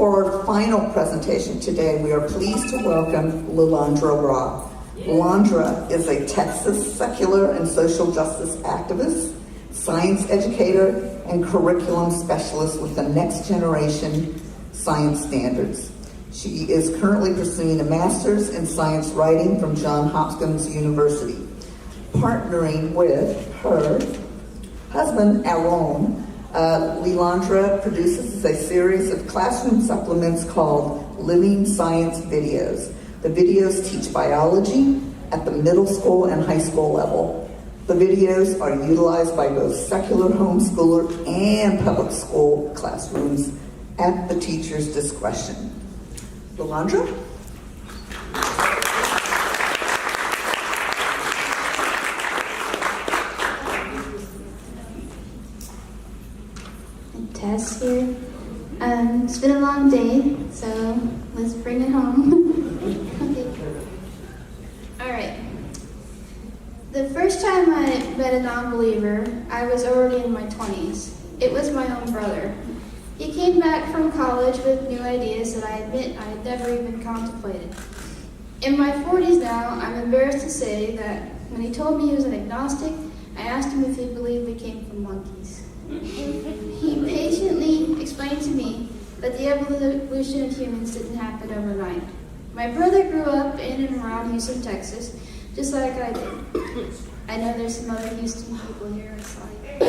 For our final presentation today, we are pleased to welcome Lilandra. Lilandra is a Texas secular and social justice activist, science educator, and curriculum specialist with the next generation science standards. She is currently pursuing a master's in science writing from Johns Hopkins University. Partnering with her husband, Aaron, Lilandra produces a series of classroom supplements called Living Science Videos. The videos teach biology at the middle school and high school level. The videos are utilized by both secular homeschooler and public school classrooms at the teacher's discretion. Lilandra? Tess here. It's been a long day, so let's bring it home. Okay. Alright. The first time I met a non-believer, I was already in my 20s. It was my own brother. He came back from college with new ideas that I admit I had never even contemplated. In my 40s now, I'm embarrassed to say that when he told me he was an agnostic, I asked him if he believed we came from monkeys. He patiently explained to me that the evolution of humans didn't happen overnight. My brother grew up in and around Houston, Texas, just like I did. I know there's some other Houston people here. It's like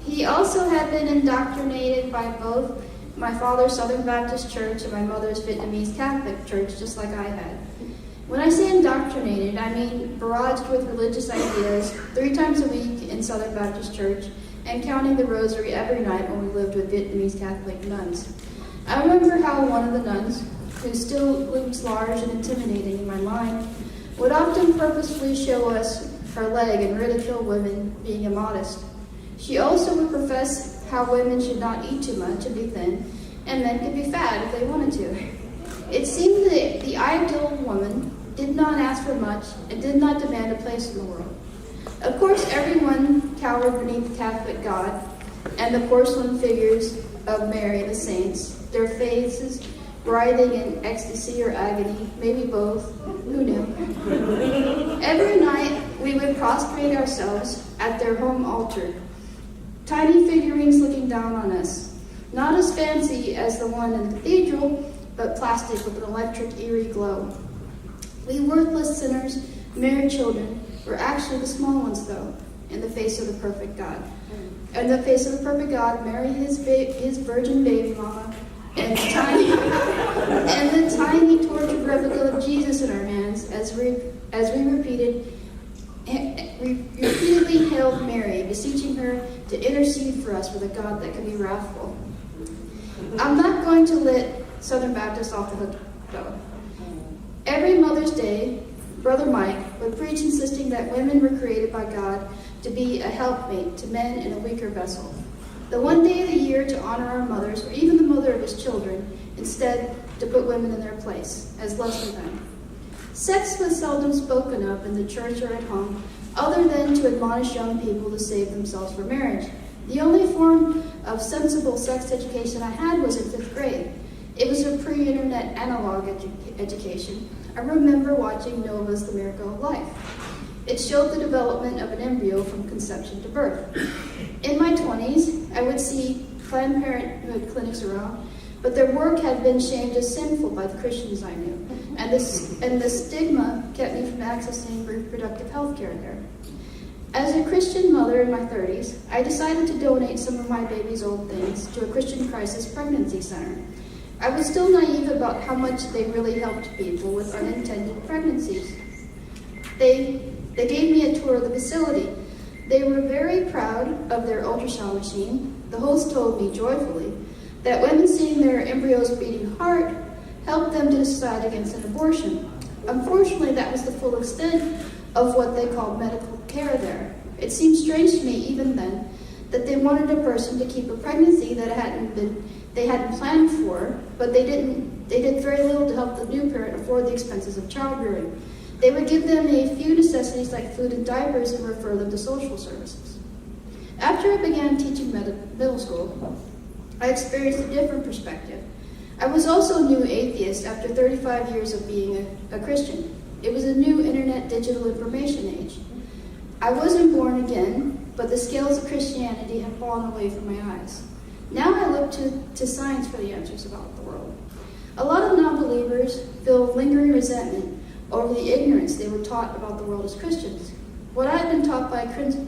he also had been indoctrinated by both my father's Southern Baptist Church and my mother's Vietnamese Catholic Church, just like I had. When I say indoctrinated, I mean barraged with religious ideas 3 times a week in Southern Baptist Church and counting the rosary every night when we lived with Vietnamese Catholic nuns. I remember how one of the nuns, who still looms large and intimidating in my mind, would often purposefully show us her leg and ridicule women being immodest. She also would profess how women should not eat too much and be thin, and men could be fat if they wanted to. It seemed that the ideal woman did not ask for much and did not demand a place in the world. Of course, everyone cowered beneath the Catholic God and the porcelain figures of Mary and the saints, their faces writhing in ecstasy or agony, maybe both, who knew? Every night, we would prostrate ourselves at their home altar, tiny figurines looking down on us, not as fancy as the one in the cathedral, but plastic with an electric, eerie glow. We worthless sinners, married children, were actually the small ones, though, in the face of the perfect God. In the face of the perfect God, Mary, his virgin baby mama, and the tiny tortured replica of Jesus in our hands, as we repeatedly hailed Mary, beseeching her to intercede for us with a God that can be wrathful. I'm not going to let Southern Baptists off the hook, though. Every Mother's Day, Brother Mike would preach insisting that women were created by God to be a helpmate to men in a weaker vessel. The one day of the year to honor our mothers, or even the mother of his children, instead to put women in their place, as lesser than. Sex was seldom spoken of in the church or at home, other than to admonish young people to save themselves for marriage. The only form of sensible sex education I had was in 5th grade. It was a pre-internet analog education. I remember watching Nova's The Miracle of Life. It showed the development of an embryo from conception to birth. In my 20s, I would see Planned Parenthood clinics around, but their work had been shamed as sinful by the Christians I knew, and the stigma kept me from accessing reproductive health care there. As a Christian mother in my 30s, I decided to donate some of my baby's old things to a Christian crisis pregnancy center. I was still naive about how much they really helped people with unintended pregnancies. They gave me a tour of the facility. They were very proud of their ultrasound machine. The host told me joyfully that women seeing their embryos beating heart helped them to decide against an abortion. Unfortunately, that was the full extent of what they called medical care there. It seemed strange to me even then that they wanted a person to keep a pregnancy that they hadn't planned for, but they did very little to help the new parent afford the expenses of childbearing. They would give them a few necessities like food and diapers and refer them to social services. After I began teaching middle school, I experienced a different perspective. I was also a new atheist after 35 years of being a Christian. It was a new internet digital information age. I wasn't born again, but the scales of Christianity have fallen away from my eyes. Now I look to science for the answers about the world. A lot of non-believers feel lingering resentment over the ignorance they were taught about the world as Christians. What I had been taught by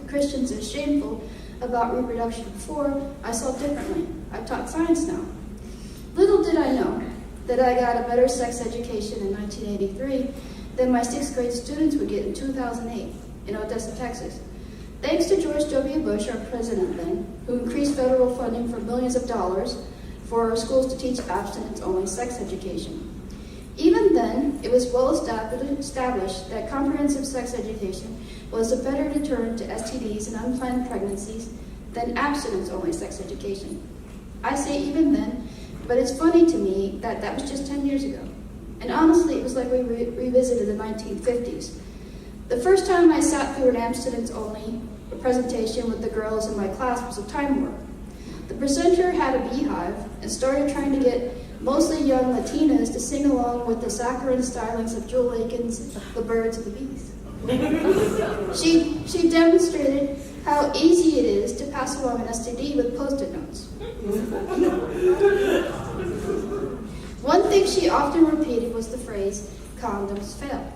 Christians as shameful about reproduction before, I saw differently. I taught science now. Little did I know that I got a better sex education in 1983 than my 6th grade students would get in 2008 in Odessa, Texas. Thanks to George W. Bush, our president then, who increased federal funding for millions of dollars for our schools to teach abstinence-only sex education. Even then, it was well established that comprehensive sex education was a better deterrent to STDs and unplanned pregnancies than abstinence-only sex education. I say even then, but it's funny to me that that was just 10 years ago. And honestly, it was like we revisited the 1950s. The first time I sat through an abstinence-only presentation with the girls in my class was a time warp. The presenter had a beehive and started trying to get mostly young Latinas to sing along with the saccharine stylings of Jewel Aiken's The Birds and the Bees. She demonstrated how easy it is to pass along an STD with Post-it notes. One thing she often repeated was the phrase, condoms fail.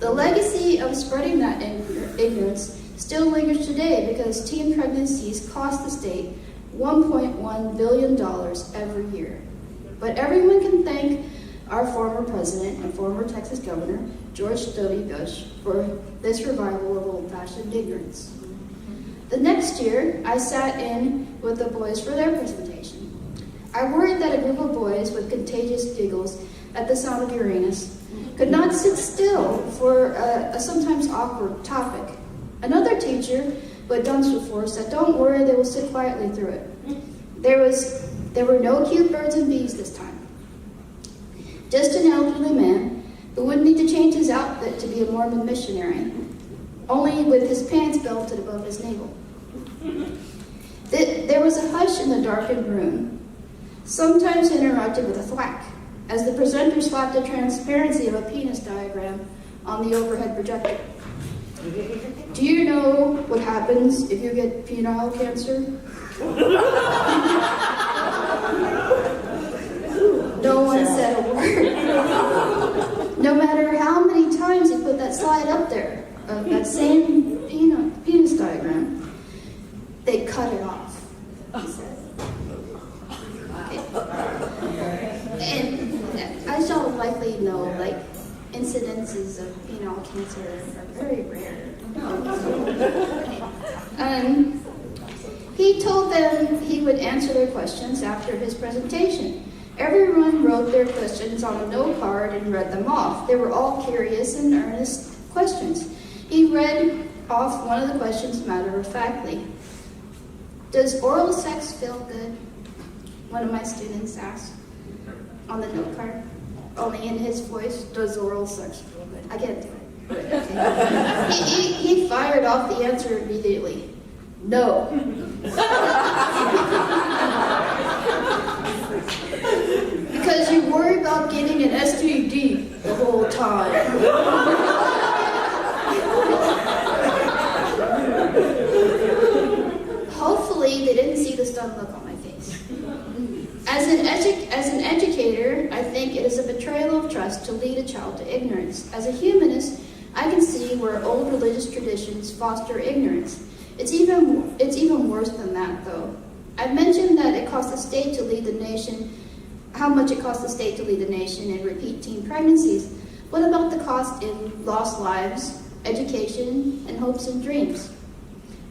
The legacy of spreading that ignorance still lingers today because teen pregnancies cost the state $1.1 billion every year. But everyone can thank our former president and former Texas governor, George W. Bush, for this revival of old-fashioned ignorance. The next year, I sat in with the boys for their presentation. I worried that a group of boys with contagious giggles at the sound of Uranus could not sit still for a sometimes awkward topic. Another teacher who had done this before said, "Don't worry, they will sit quietly through it." There were no cute birds and bees this time. Just an elderly man who would need to change his outfit to be a Mormon missionary, only with his pants belted above his navel. There was a hush in the darkened room, sometimes interrupted with a thwack, as the presenter slapped the transparency of a penis diagram on the overhead projector. Do you know what happens if you get penile cancer? No one said a word. No matter how many times he put that slide up there, of that same penis diagram, they cut it off, he said. And I shall likely know, like, incidences of penile cancer are very rare. He told them he would answer their questions after his presentation. Everyone wrote their questions on a note card and read them off. They were all curious and earnest questions. He read off one of the questions matter-of-factly. "Does oral sex feel good?" one of my students asked on the note card. Only in his voice, "Does oral sex feel good?" I can't do it. He fired off the answer immediately. "No." Because you worry about getting an STD the whole time. Hopefully they didn't see the stunned look on my face. As an educator, I think it is a betrayal of trust to lead a child to ignorance. As a humanist, I can see where old religious traditions foster ignorance. It's even worse than that, though. I mentioned that it costs the state to lead the nation, how much it costs the state to lead the nation in repeat teen pregnancies. What about the cost in lost lives, education, and hopes and dreams?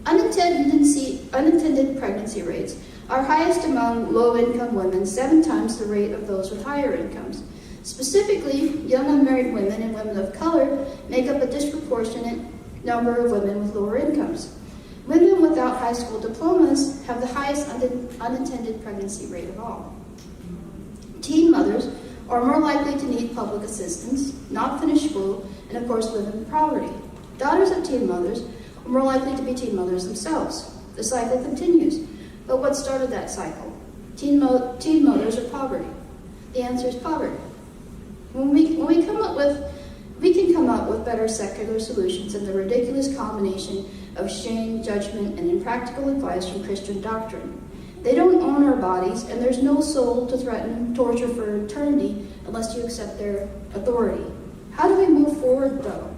Unintended pregnancy rates are highest among low-income women, 7 times the rate of those with higher incomes. Specifically, young unmarried women and women of color make up a disproportionate number of women with lower incomes. Women without high school diplomas have the highest unintended pregnancy rate of all. Teen mothers are more likely to need public assistance, not finish school, and of course live in poverty. Daughters of teen mothers are more likely to be teen mothers themselves. The cycle continues. But what started that cycle? Teen mothers or poverty? The answer is poverty. We can come up with better secular solutions than the ridiculous combination of shame, judgment, and impractical advice from Christian doctrine. They don't own our bodies, and there's no soul to threaten torture for eternity unless you accept their authority. How do we move forward, though,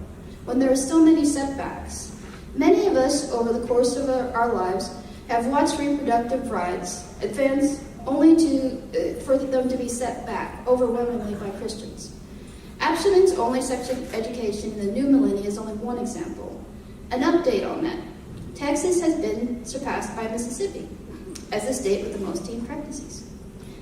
when there are so many setbacks? Many of us, over the course of our lives, have watched reproductive rights advance only for them to be set back overwhelmingly by Christians. Abstinence-only sex education in the new millennia is only one example. An update on that. Texas has been surpassed by Mississippi as the state with the most teen pregnancies.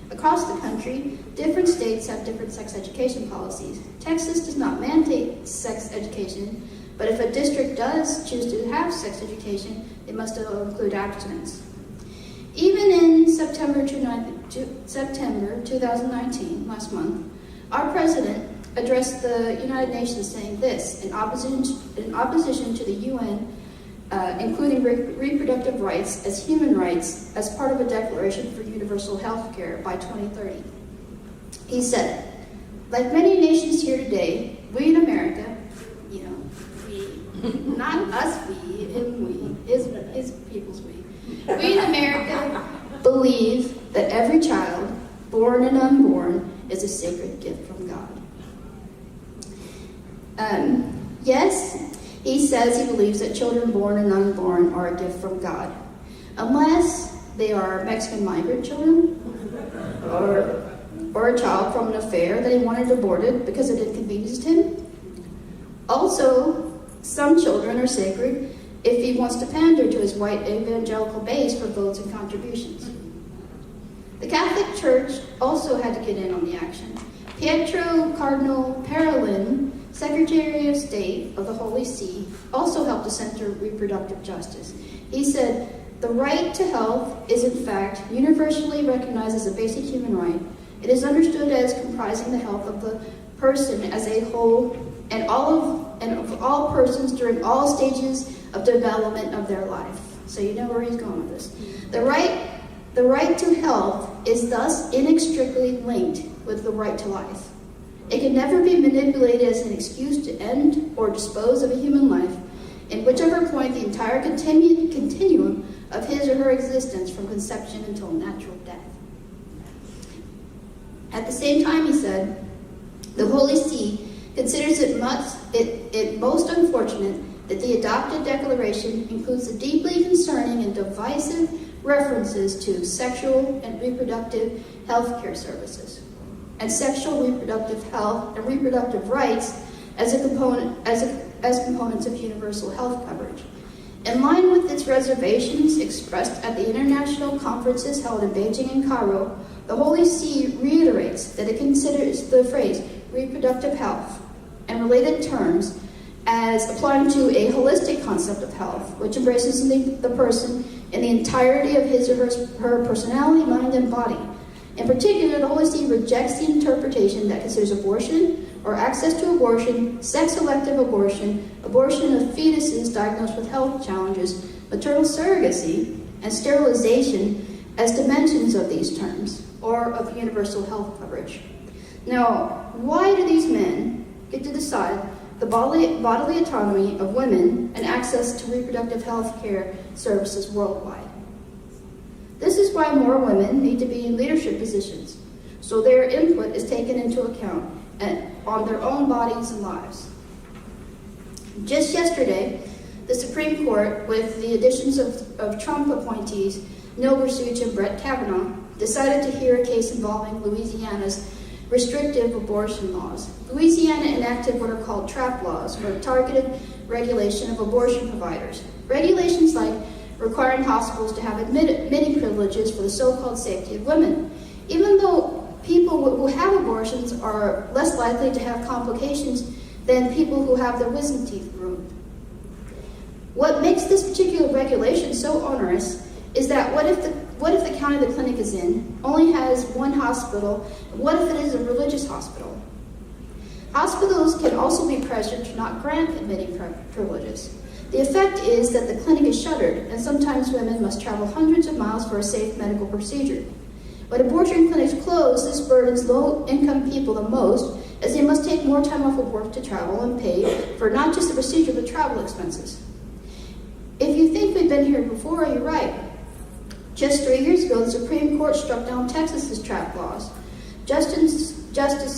Across the country, different states have different sex education policies. Texas does not mandate sex education, but if a district does choose to have sex education, it must include abstinence. Even in September 2019, last month, our president addressed the United Nations saying this, in opposition to the UN, including reproductive rights as human rights as part of a declaration for universal health care by 2030. He said, like many nations here today, we in America, we, not us, we, him, we, his people's we in America believe that every child, born and unborn, is a sacred gift from God. Yes, he says he believes that children born and unborn are a gift from God, unless they are Mexican migrant children or a child from an affair that he wanted aborted because it inconvenienced him. Also, some children are sacred if he wants to pander to his white evangelical base for votes and contributions. The Catholic Church also had to get in on the action. Pietro Cardinal Parolin, Secretary of State of the Holy See, also helped to center reproductive justice. He said, the right to health is in fact universally recognized as a basic human right. It is understood as comprising the health of the person as a whole and of all persons during all stages of development of their life. So you know where he's going with this. The right to health is thus inextricably linked with the right to life. It can never be manipulated as an excuse to end or dispose of a human life, in whichever point the entire continuum of his or her existence from conception until natural death. At the same time, he said, the Holy See considers it most unfortunate that the adopted declaration includes the deeply concerning and divisive references to sexual and reproductive health care services and sexual reproductive health and reproductive rights as components of universal health coverage. In line with its reservations expressed at the international conferences held in Beijing and Cairo, the Holy See reiterates that it considers the phrase reproductive health and related terms as applying to a holistic concept of health, which embraces the person in the entirety of his or her personality, mind, and body. In particular, the Holy See rejects the interpretation that considers abortion or access to abortion, sex-selective abortion, abortion of fetuses diagnosed with health challenges, maternal surrogacy, and sterilization as dimensions of these terms, or of universal health coverage. Now, why do these men get to decide the bodily autonomy of women and access to reproductive health care services worldwide? This is why more women need to be in leadership positions, so their input is taken into account on their own bodies and lives. Just yesterday, the Supreme Court, with the additions of Trump appointees Neil Gorsuch and Brett Kavanaugh, decided to hear a case involving Louisiana's restrictive abortion laws. Louisiana enacted what are called trap laws, or targeted regulation of abortion providers. Regulations like requiring hospitals to have admitting privileges for the so-called safety of women. Even though people who have abortions are less likely to have complications than people who have their wisdom teeth removed. What makes this particular regulation so onerous is that what if the county the clinic is in only has one hospital? What if it is a religious hospital? Hospitals can also be pressured to not grant admitting privileges. The effect is that the clinic is shuttered, and sometimes women must travel hundreds of miles for a safe medical procedure. When abortion clinics close, this burdens low-income people the most, as they must take more time off of work to travel and pay for not just the procedure, but travel expenses. If you think we've been here before, you're right. Just 3 years ago, the Supreme Court struck down Texas's trap laws. Justice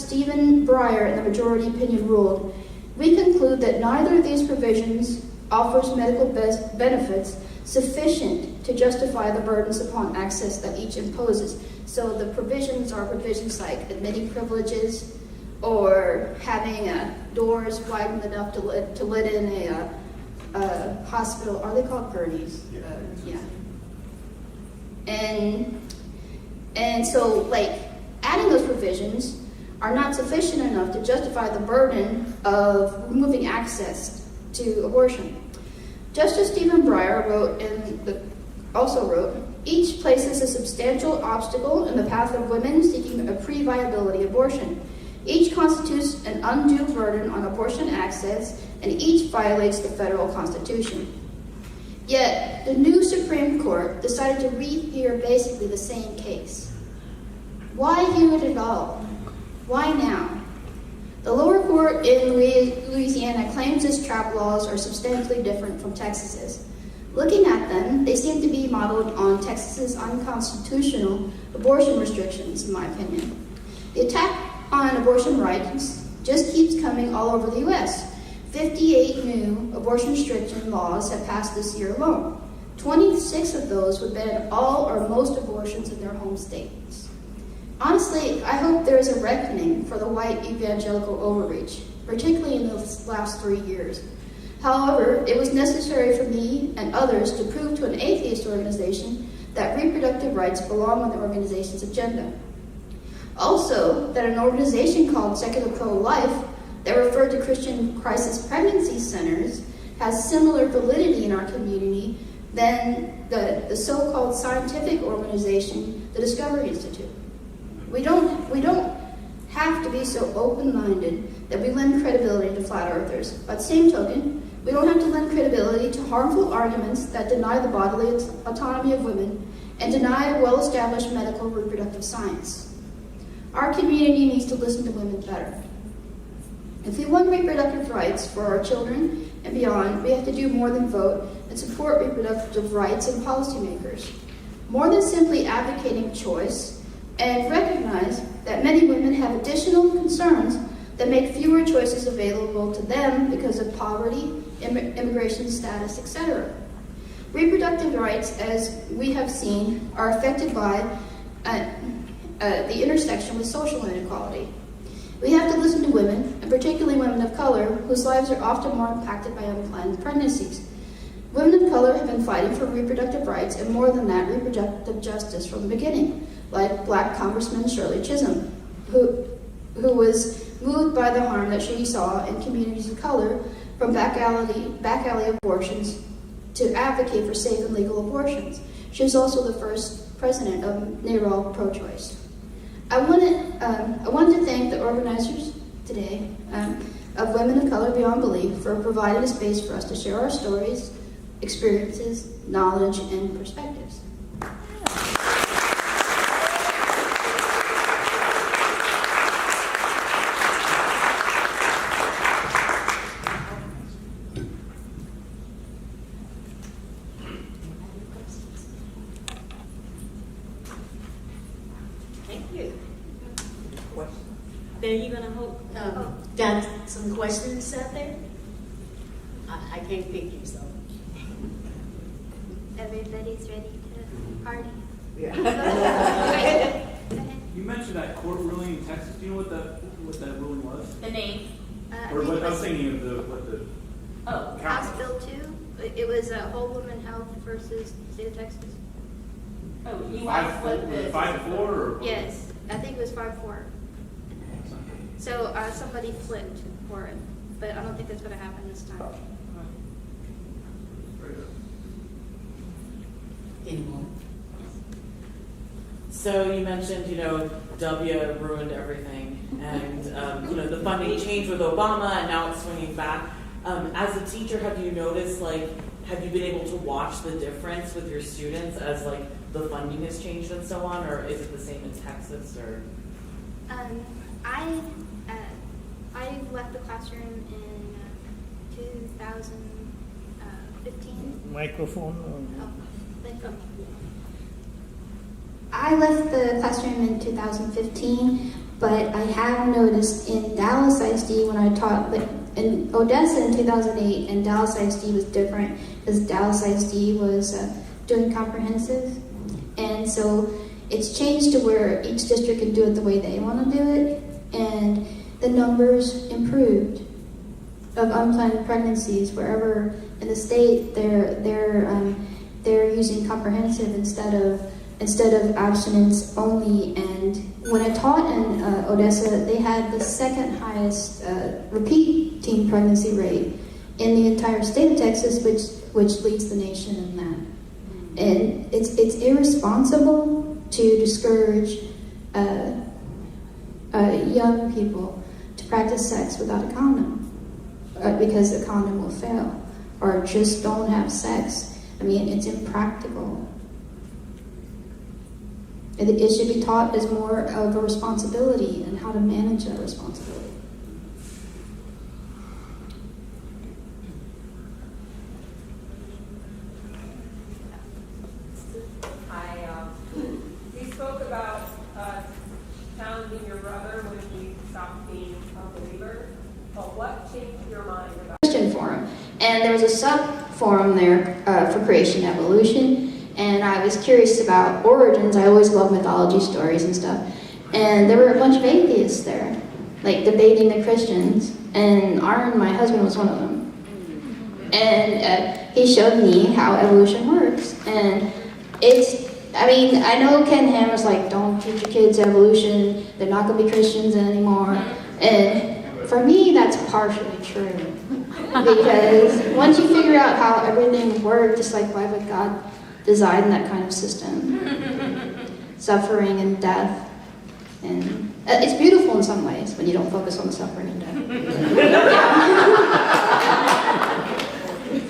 Stephen Breyer, in the majority opinion, ruled, "We conclude that neither of these provisions offers medical benefits sufficient to justify the burdens upon access that each imposes." So the provisions are provisions like admitting privileges or having doors widened enough to let in a hospital. Are they called gurneys? Yeah. And so, like, adding those provisions are not sufficient enough to justify the burden of removing access to abortion. Justice Stephen Breyer also wrote, "Each places a substantial obstacle in the path of women seeking a pre-viability abortion. Each constitutes an undue burden on abortion access, and each violates the federal Constitution." Yet, the new Supreme Court decided to rehear basically the same case. Why hear it at all? Why now? The lower court in Louisiana claims its trap laws are substantially different from Texas's. Looking at them, they seem to be modeled on Texas's unconstitutional abortion restrictions, in my opinion. The attack on abortion rights just keeps coming all over the U.S. 58 new abortion restriction laws have passed this year alone. 26 of those would ban all or most abortions in their home states. Honestly, I hope there is a reckoning for the white evangelical overreach, particularly in the last 3 years. However, it was necessary for me and others to prove to an atheist organization that reproductive rights belong on the organization's agenda. Also, that an organization called Secular Pro-Life that referred to Christian crisis pregnancy centers has similar validity in our community than the so-called scientific organization, the Discovery Institute. We don't have to be so open-minded that we lend credibility to flat earthers. By the same token, we don't have to lend credibility to harmful arguments that deny the bodily autonomy of women and deny well-established medical reproductive science. Our community needs to listen to women better. If we want reproductive rights for our children and beyond, we have to do more than vote and support reproductive rights and policymakers. More than simply advocating choice, and recognize that many women have additional concerns that make fewer choices available to them because of poverty, immigration status, etc. Reproductive rights, as we have seen, are affected by the intersection with social inequality. We have to listen to women, and particularly women of color, whose lives are often more impacted by unplanned pregnancies. Women of color have been fighting for reproductive rights and, more than that, reproductive justice from the beginning, like Black Congressman Shirley Chisholm, who was moved by the harm that she saw in communities of color, from back alley abortions to advocate for safe and legal abortions. She was also the first president of NARAL Pro-Choice. I wanted to thank the organizers today of Women of Color Beyond Belief for providing a space for us to share our stories, experiences, knowledge, and perspectives. Are you going to hold got some questions out there? I can't pick you, so. Everybody's ready to party. Yeah. Go ahead. You mentioned that court ruling in Texas. Do you know what that ruling was? The name? Or what I was thinking of what the Oh, House count Bill was. 2. It was Whole Woman Health versus State of Texas. oh, you want to flip this? 5-4 or? Yes, I think it was 5-4. So somebody flipped for it, but I don't think that's going to happen this time. Very good. Anymore? So you mentioned, W ruined everything, and the funding changed with Obama, and now it's swinging back. As a teacher, have you noticed, like, have you been able to watch the difference with your students as, like, the funding has changed and so on, or is it the same in Texas, or? I left the classroom in 2015. Microphone. Oh, thank you. I left the classroom in 2015, but I have noticed in Dallas ISD when I taught, like in Odessa in 2008, and Dallas ISD was different because Dallas ISD was doing comprehensive, and so it's changed to where each district can do it the way they want to do it, and the numbers improved of unplanned pregnancies wherever in the state they're using comprehensive instead of abstinence only. And when I taught in Odessa, they had the second highest repeat teen pregnancy rate in the entire state of Texas, which leads the nation in that. And it's irresponsible to discourage young people to practice sex without a condom because the condom will fail, or just don't have sex. I mean, it's impractical. It should be taught as more of a responsibility and how to manage that responsibility. You spoke about challenging your brother when he stopped being a believer. But what changed your mind about Christian forum, and there was a sub-forum there for creation evolution, and I was curious about origins. I always love mythology stories and stuff, and there were a bunch of atheists there, like debating the Christians, and Aaron, my husband, was one of them, and he showed me how evolution works, and I know Ken Ham was like, don't teach your kids evolution, they're not going to be Christians anymore, and for me, that's partially true. Because once you figure out how everything worked, just like why would God design that kind of system? Suffering and death. And it's beautiful in some ways when you don't focus on the suffering and death.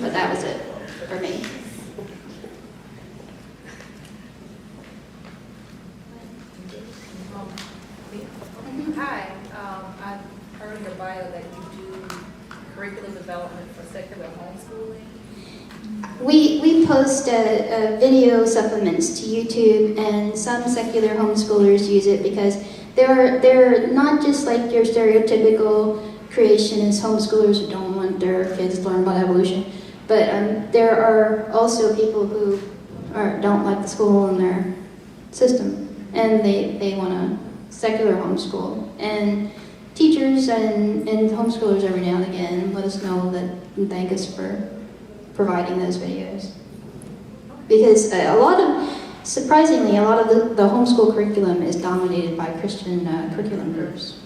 But that was it for me. Hi, I heard in your bio that you do curriculum development for secular homeschooling. We post video supplements to YouTube, and some secular homeschoolers use it because they're not just like your stereotypical creationist homeschoolers who don't want their kids to learn about evolution, but there are also people who don't like the school and their system, and they want to secular homeschool. And teachers and homeschoolers every now and again let us know that and thank us for providing those videos. Because surprisingly, a lot of the homeschool curriculum is dominated by Christian curriculum groups.